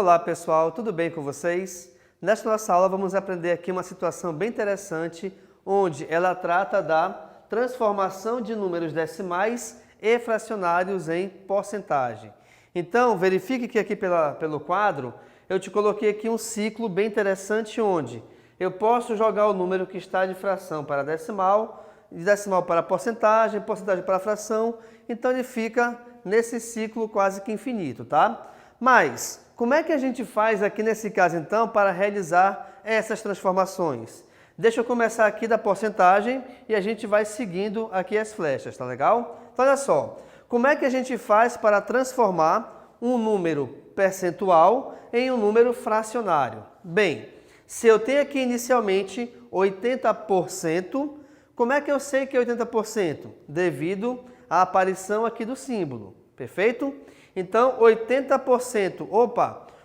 Olá pessoal, tudo bem com vocês? Nesta nossa aula vamos aprender aqui uma situação bem interessante, onde ela trata da transformação de números decimais e fracionários em porcentagem. Então, verifique que aqui pelo quadro, eu te coloquei aqui um ciclo bem interessante, onde eu posso jogar o número que está de fração para decimal, de decimal para porcentagem, porcentagem para fração, então ele fica nesse ciclo quase que infinito, tá? Mas, como é que a gente faz aqui nesse caso então para realizar essas transformações? Deixa eu começar aqui da porcentagem e a gente vai seguindo aqui as flechas, tá legal? Então olha só, como é que a gente faz para transformar um número percentual em um número fracionário? Bem, se eu tenho aqui inicialmente 80%, como é que eu sei que é 80%? Devido à aparição aqui do símbolo, perfeito? Então, 80%,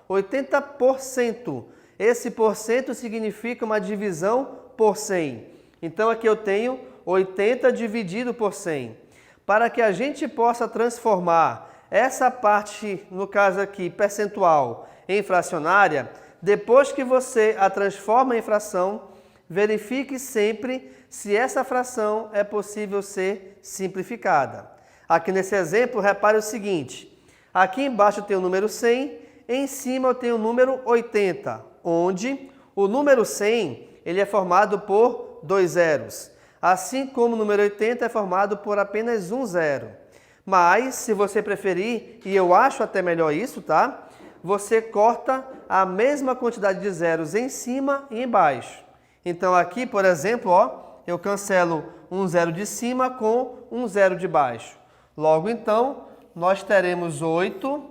80%, esse porcento significa uma divisão por 100. Então, aqui eu tenho 80 dividido por 100. Para que a gente possa transformar essa parte, no caso aqui, percentual, em fracionária, depois que você a transforma em fração, verifique sempre se essa fração é possível ser simplificada. Aqui nesse exemplo, repare o seguinte. Aqui embaixo tem o número 100, em cima eu tenho o número 80, onde o número 100 ele é formado por 2 zeros, assim como o número 80 é formado por apenas um zero. Mas, se você preferir, e eu acho até melhor isso, tá? Você corta a mesma quantidade de zeros em cima e embaixo. Então aqui, por exemplo, ó, eu cancelo um zero de cima com um zero de baixo. Logo então, nós teremos 8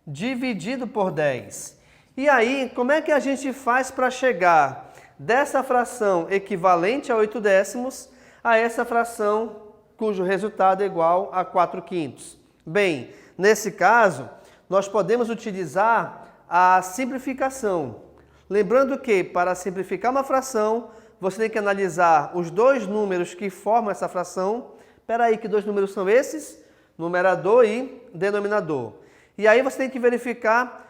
dividido por 10. E aí, como é que a gente faz para chegar dessa fração equivalente a 8 décimos a essa fração cujo resultado é igual a 4/5? Bem, nesse caso, nós podemos utilizar a simplificação. Lembrando que, para simplificar uma fração, você tem que analisar os dois números que formam essa fração. Espera aí, que dois números são esses? Numerador e denominador. E aí você tem que verificar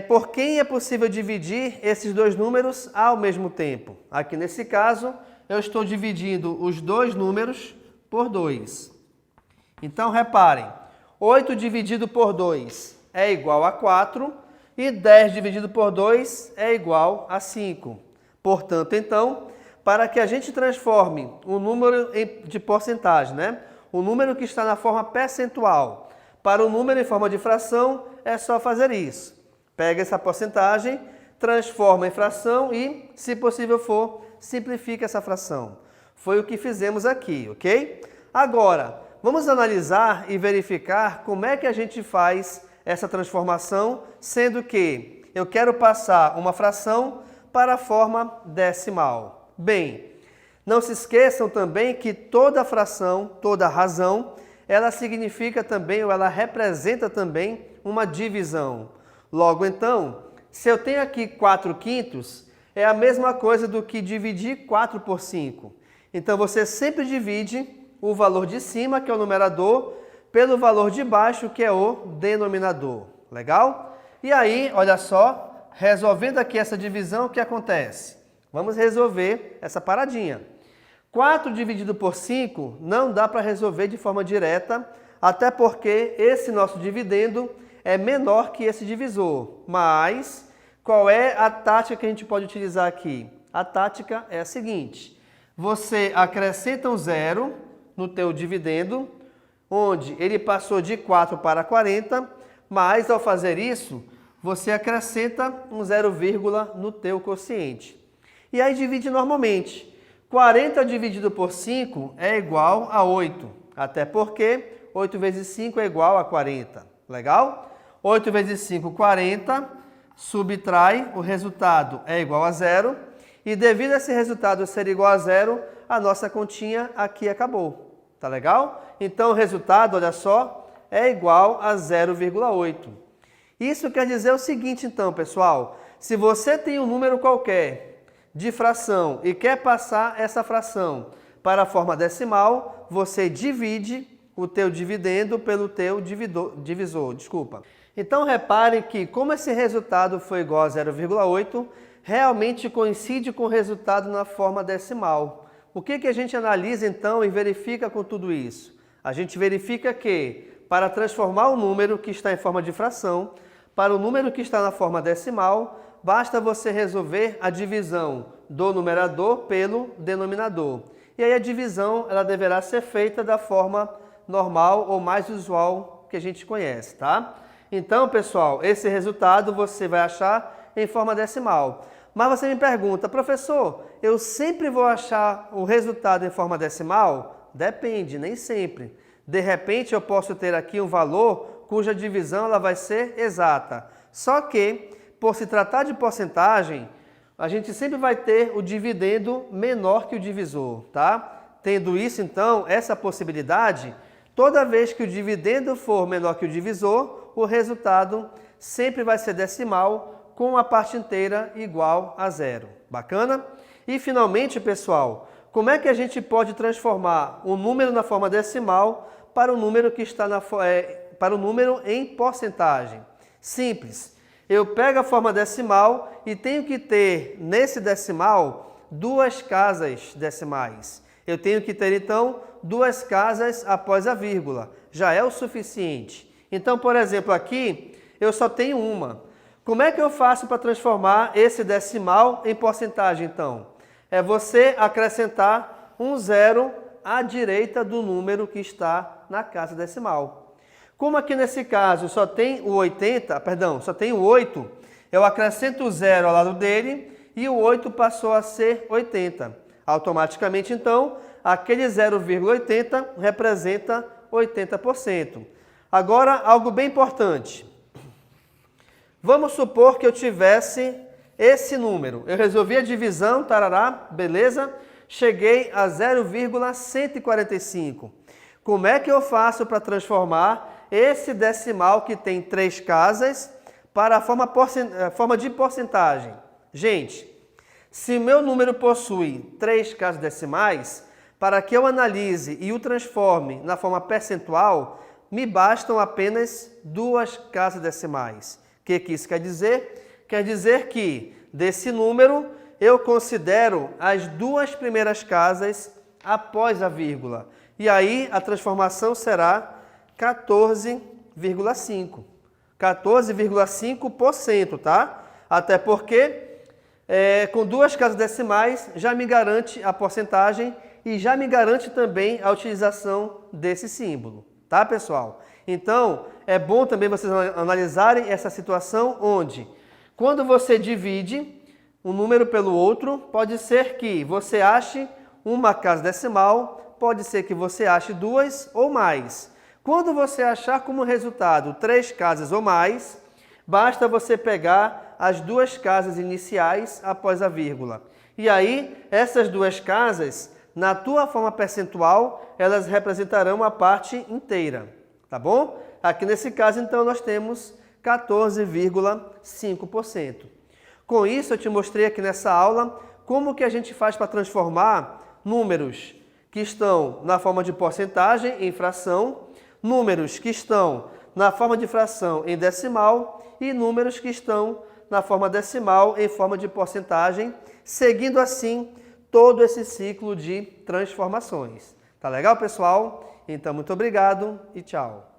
por quem é possível dividir esses dois números ao mesmo tempo. Aqui nesse caso, eu estou dividindo os dois números por 2. Então, reparem, 8 dividido por 2 é igual a 4 e 10 dividido por 2 é igual a 5. Portanto, então, para que a gente transforme o número de porcentagem, né? O número que está na forma percentual para o número em forma de fração, é só fazer isso. Pega essa porcentagem, transforma em fração e, se possível for, simplifica essa fração. Foi o que fizemos aqui, ok? Agora, vamos analisar e verificar como é que a gente faz essa transformação, sendo que eu quero passar uma fração para a forma decimal. Bem, não se esqueçam também que toda fração, toda razão, ela significa também, ou ela representa também uma divisão. Logo então, se eu tenho aqui 4/5, é a mesma coisa do que dividir 4 por 5. Então você sempre divide o valor de cima, que é o numerador, pelo valor de baixo, que é o denominador. Legal? E aí, olha só, resolvendo aqui essa divisão, o que acontece? Vamos resolver essa paradinha. 4 dividido por 5 não dá para resolver de forma direta, até porque esse nosso dividendo é menor que esse divisor. Mas, qual é a tática que a gente pode utilizar aqui? A tática é a seguinte: você acrescenta um zero no teu dividendo, onde ele passou de 4 para 40, mas ao fazer isso, você acrescenta um 0, no teu quociente. E aí divide normalmente. 40 dividido por 5 é igual a 8, até porque 8 vezes 5 é igual a 40. Legal? 8 vezes 5, 40, subtrai, o resultado é igual a 0, e devido a esse resultado ser igual a 0, a nossa continha aqui acabou. Tá legal? Então o resultado, olha só, é igual a 0,8. Isso quer dizer o seguinte então, pessoal, se você tem um número qualquer de fração e quer passar essa fração para a forma decimal, você divide o teu dividendo pelo teu divisor. Então repare que como esse resultado foi igual a 0,8, realmente coincide com o resultado na forma decimal. O que a gente analisa então e verifica com tudo isso? A gente verifica que para transformar o número que está em forma de fração para o número que está na forma decimal, basta você resolver a divisão do numerador pelo denominador. E aí a divisão ela deverá ser feita da forma normal ou mais usual que a gente conhece, tá? Então, pessoal, esse resultado você vai achar em forma decimal. Mas você me pergunta, professor, eu sempre vou achar o resultado em forma decimal? Depende, nem sempre. De repente eu posso ter aqui um valor cuja divisão ela vai ser exata. Só que, por se tratar de porcentagem, a gente sempre vai ter o dividendo menor que o divisor, tá? Tendo isso, então, essa possibilidade, toda vez que o dividendo for menor que o divisor, o resultado sempre vai ser decimal com a parte inteira igual a zero. Bacana? E, finalmente, pessoal, como é que a gente pode transformar um número na forma decimal para o número que está para o número em porcentagem? Simples. Eu pego a forma decimal e tenho que ter nesse decimal duas casas decimais. Eu tenho que ter, então, duas casas após a vírgula. Já é o suficiente. Então, por exemplo, aqui eu só tenho uma. Como é que eu faço para transformar esse decimal em porcentagem, então? É você acrescentar um zero à direita do número que está na casa decimal. Como aqui nesse caso só tem o 8, eu acrescento o zero ao lado dele e o 8 passou a ser 80. Automaticamente, então, aquele 0,80 representa 80%. Agora, algo bem importante. Vamos supor que eu tivesse esse número. Eu resolvi a divisão, tarará, beleza? Cheguei a 0,145. Como é que eu faço para transformar esse decimal que tem 3 casas para a forma de porcentagem? Gente, se meu número possui 3 casas decimais, para que eu analise e o transforme na forma percentual, me bastam apenas 2 casas decimais. O que isso quer dizer? Quer dizer que desse número eu considero as 2 primeiras casas após a vírgula. E aí a transformação será 14,5%. 14,5%, tá? Até porque com 2 casas decimais já me garante a porcentagem e já me garante também a utilização desse símbolo, tá, pessoal? Então, é bom também vocês analisarem essa situação onde, quando você divide um número pelo outro, pode ser que você ache uma casa decimal, pode ser que você ache 2 ou mais. Quando você achar como resultado 3 casas ou mais, basta você pegar as 2 casas iniciais após a vírgula. E aí, essas 2 casas, na tua forma percentual, elas representarão a parte inteira, tá bom? Aqui nesse caso, então, nós temos 14,5%. Com isso, eu te mostrei aqui nessa aula como que a gente faz para transformar números que estão na forma de porcentagem em fração, números que estão na forma de fração em decimal e números que estão na forma decimal em forma de porcentagem, seguindo assim todo esse ciclo de transformações. Tá legal, pessoal? Então, muito obrigado e tchau!